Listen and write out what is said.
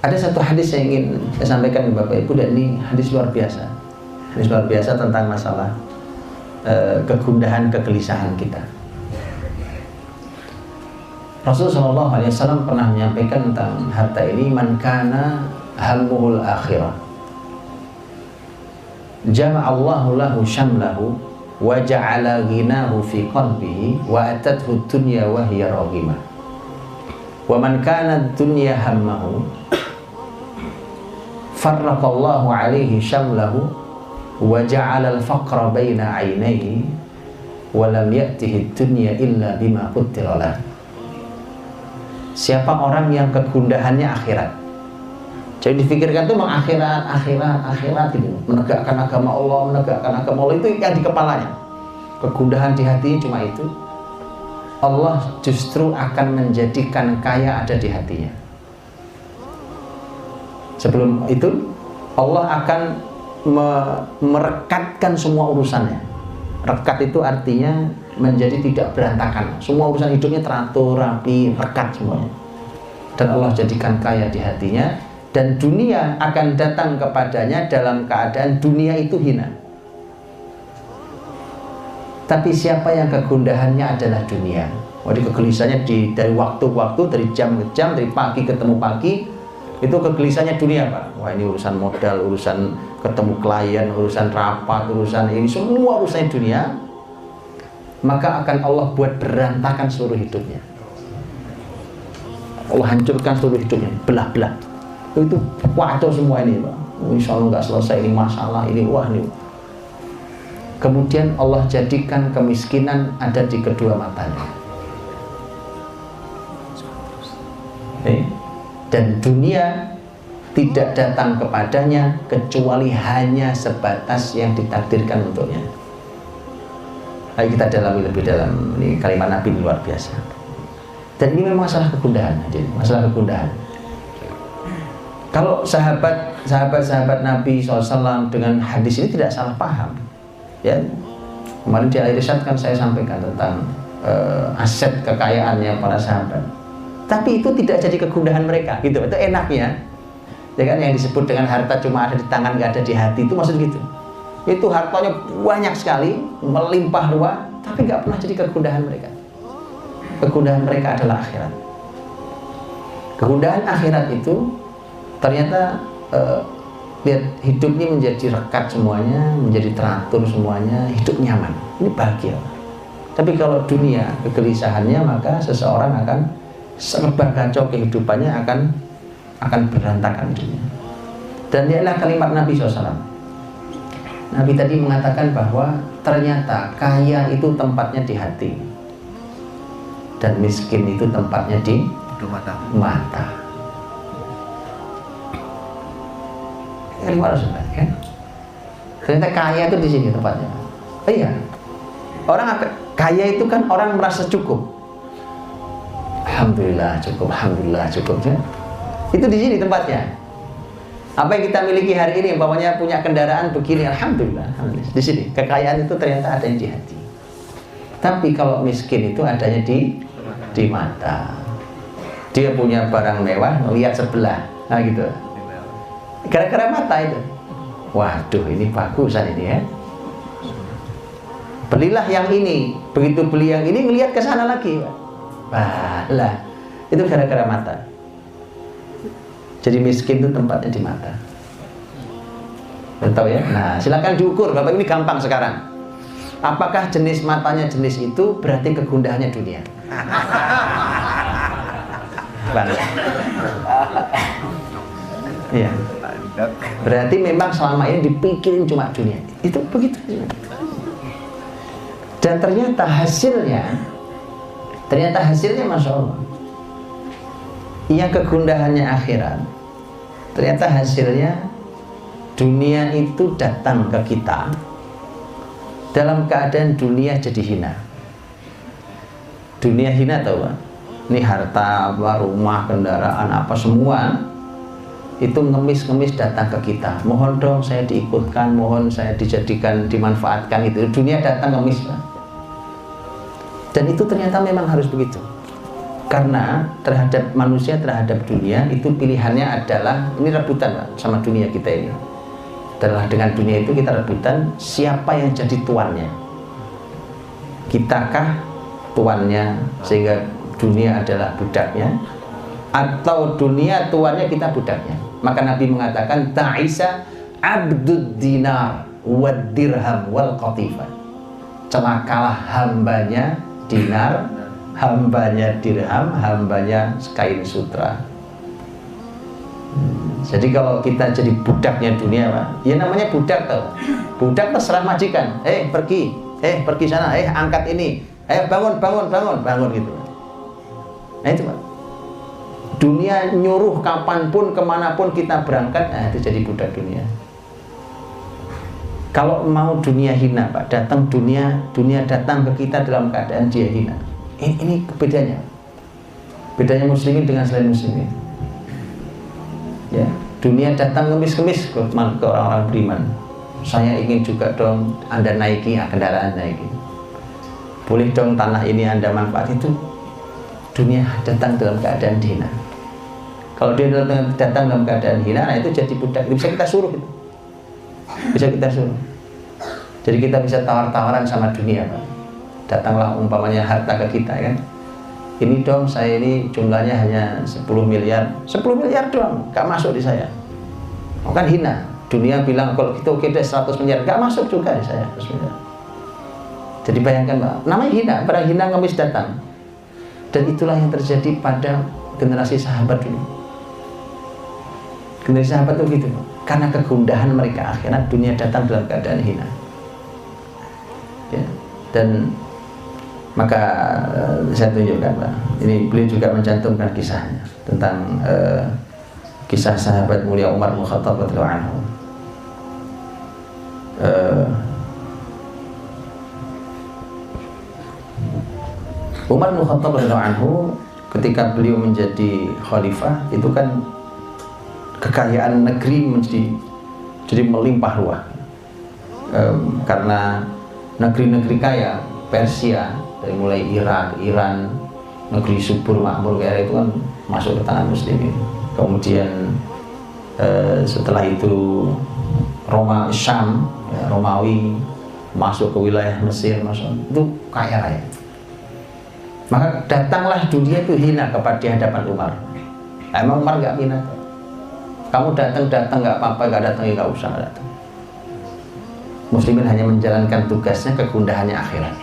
Ada satu hadis yang ingin saya sampaikan ke Bapak Ibu, dan ini hadis luar biasa. Hadis luar biasa tentang masalah kegundahan, kegelisahan kita. Rasulullah SAW pernah menyampaikan tentang harta ini, man kana hammuhul akhirah jama'allahu lahu syamlahu wa ja'ala ghinahu fi qalbihi wa atathu dunya wa hiya raghimah. Wa man kana dunya hammahu farraqallahu alaihi syamlahu wa ja'ala al-faqra baina 'ainaihi wa lam ya'tihi dunya illa bima qaddara lahu. Siapa orang yang kegundahannya akhirat, jadi difikirkan itu akhirat itu, menegakkan agama Allah itu yang di kepalanya, kegundahan di hatinya cuma itu, Allah justru akan menjadikan kaya ada di hatinya. Sebelum itu Allah akan merekatkan semua urusannya. Rekat itu artinya menjadi tidak berantakan. Semua urusan hidupnya teratur, rapi, rekat semuanya. Dan Allah jadikan kaya di hatinya, dan dunia akan datang kepadanya dalam keadaan dunia itu hina. Tapi siapa yang kegundahannya adalah dunia, jadi kegelisahannya dari waktu ke waktu, dari jam ke jam, dari pagi ketemu pagi, itu kegelisahannya dunia, Pak. Wah, ini urusan modal, urusan ketemu klien, urusan rapat, urusan ini, semua urusan dunia. Maka akan Allah buat berantakan seluruh hidupnya. Allah hancurkan seluruh hidupnya, belah-belah. Itu kacau semua ini, Pak. Insya Allah nggak selesai ini masalah ini, wah ini. Kemudian Allah jadikan kemiskinan ada di kedua matanya. Dan dunia tidak datang kepadanya kecuali hanya sebatas yang ditakdirkan untuknya. Ayo kita dalami lebih dalam, ini kalimat Nabi luar biasa. Dan ini memang masalah kegundahan, masalah kegundahan. Kalau sahabat Nabi SAW dengan hadis ini tidak salah paham, ya. Kemarin di akhir riset kan saya sampaikan tentang aset kekayaannya para sahabat. Tapi itu tidak jadi kegundahan mereka, gitu. Itu enaknya, ya kan, yang disebut dengan harta cuma ada di tangan, nggak ada di hati, itu maksud gitu. Itu hartanya banyak sekali, melimpah ruah, tapi nggak pernah jadi kegundahan mereka. Kegundahan mereka adalah akhirat. Kegundahan akhirat itu ternyata lihat hidupnya menjadi rekat semuanya, menjadi teratur semuanya, hidup nyaman, ini bahagia. Tapi kalau dunia kegelisahannya, maka seseorang akan serba kacau kehidupannya, akan berantakan hidupnya. Dan inilah kalimat Nabi SAW. Nabi tadi mengatakan bahwa ternyata kaya itu tempatnya di hati, dan miskin itu tempatnya di mata. Kan? Ternyata kaya itu di sini tempatnya. Oh iya, orang kaya itu kan orang merasa cukup. Alhamdulillah cukup. Ya? Itu di sini tempatnya. Apa yang kita miliki hari ini, umpamanya punya kendaraan begini, alhamdulillah. Di sini kekayaan itu ternyata ada di hati. Tapi kalau miskin itu adanya di mata. Dia punya barang mewah, melihat sebelah, nah gitu. Gara-gara mata itu. Waduh, ini bagusan ini ya. Belilah yang ini. Begitu beli yang ini, ngelihat ke sana lagi. Wah, lah. Itu gara-gara mata. Jadi miskin itu tempatnya di mata. Tahu ya? Nah, silakan diukur. Bapak, ini gampang sekarang. Apakah jenis matanya jenis itu berarti kegundahannya dunia? Iya. Berarti memang selama ini dipikirin cuma dunia. Itu begitu. Dan ternyata hasilnya Masya Allah, yang kegundahannya akhirat, ternyata hasilnya dunia itu datang ke kita dalam keadaan dunia jadi hina. Dunia hina, tahu kan? Ini harta, rumah, kendaraan, apa semua itu ngemis-ngemis datang ke kita. Mohon dong saya diikutkan, mohon saya dijadikan, dimanfaatkan. Itu dunia datang ngemis, Pak. Dan itu ternyata memang harus begitu. Karena terhadap manusia, terhadap dunia itu pilihannya adalah ini rebutan Pak, sama dunia kita ini. Adalah dengan dunia itu kita rebutan siapa yang jadi tuannya. Kitakah tuannya sehingga dunia adalah budaknya, atau dunia tuannya kita budaknya. Maka Nabi mengatakan ta'isa abdud dinar wad dirham wal qatifah. Celakalah hambanya dinar, hambanya dirham, hambanya kain sutra. Jadi kalau kita jadi budaknya dunia Pak, ya namanya budak tau. Budak terserah majikan, pergi sana, angkat ini, bangun gitu. Nah itu Pak, dunia nyuruh kapanpun, kemanapun kita berangkat, itu jadi budak dunia. Kalau mau dunia hina Pak, datang dunia datang ke kita dalam keadaan dia hina. Ini bedanya muslimin dengan selain muslimin. Ya, dunia datang kemis-kemis ke orang-orang beriman. Saya ingin juga dong Anda naiki kendaraan naiki. Boleh dong tanah ini Anda manfaat. Itu dunia datang dalam keadaan hina. Kalau dia datang dalam keadaan hina, nah itu jadi budak. Itu bisa kita suruh itu. Bisa kita suruh. Jadi kita bisa tawar-tawaran sama dunia Pak. Datanglah umpamanya harta ke kita kan. Ini dong saya ini jumlahnya hanya 10 miliar. 10 miliar doang, gak masuk di saya. Kan hina. Dunia bilang kalau kita oke deh 100 miliar, gak masuk juga di saya 100 miliar. Jadi bayangkan Pak, namanya hina, barang hina ngemis datang. Dan itulah yang terjadi pada generasi sahabat dulu. Generasi sahabat itu gitu Pak. Karena kegundahan mereka akhirnya dunia datang dalam keadaan hina. Ya. Dan maka saya tunjukkan Pak, ini beliau juga mencantumkan kisahnya tentang kisah sahabat mulia Umar bin Khattab radhiyallahu anhu. Umar bin Khattab radhiyallahu anhu ketika beliau menjadi khalifah itu kan kekayaan negeri jadi melimpah ruah, karena negeri-negeri kaya Persia dari mulai Irak, Iran, negeri subur makmur kayak itu kan masuk ke tangan muslimin. Kemudian setelah itu Syam, ya, Romawi masuk ke wilayah Mesir, itu kaya raya. Maka datanglah dunia itu hina di hadapan Umar. Emang Umar nggak hina? Kamu datang nggak apa-apa, nggak datang ya nggak usah datang. Muslimin hanya menjalankan tugasnya, kegundahannya akhirat.